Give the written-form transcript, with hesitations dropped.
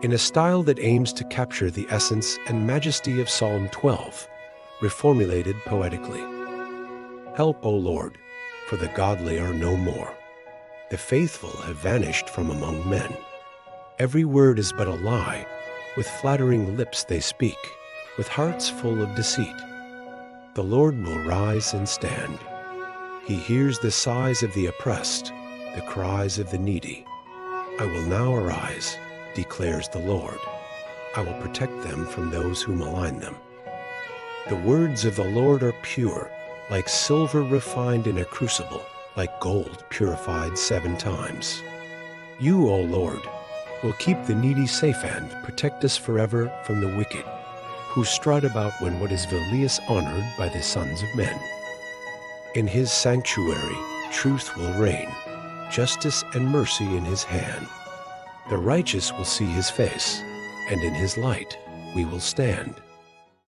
in a style that aims to capture the essence and majesty of Psalm 12, reformulated poetically. Help, O Lord, for the godly are no more. The faithful have vanished from among men. Every word is but a lie. With flattering lips they speak, with hearts full of deceit. The Lord will rise and stand. He hears the sighs of the oppressed, the cries of the needy. I will now arise, declares the Lord. I will protect them from those who malign them. The words of the Lord are pure, like silver refined in a crucible, like gold purified 7 times. You, O Lord, will keep the needy safe and protect us forever from the wicked, who strut about when what is vile is honored by the sons of men. In his sanctuary, truth will reign, justice and mercy in his hand. The righteous will see his face, and in his light we will stand.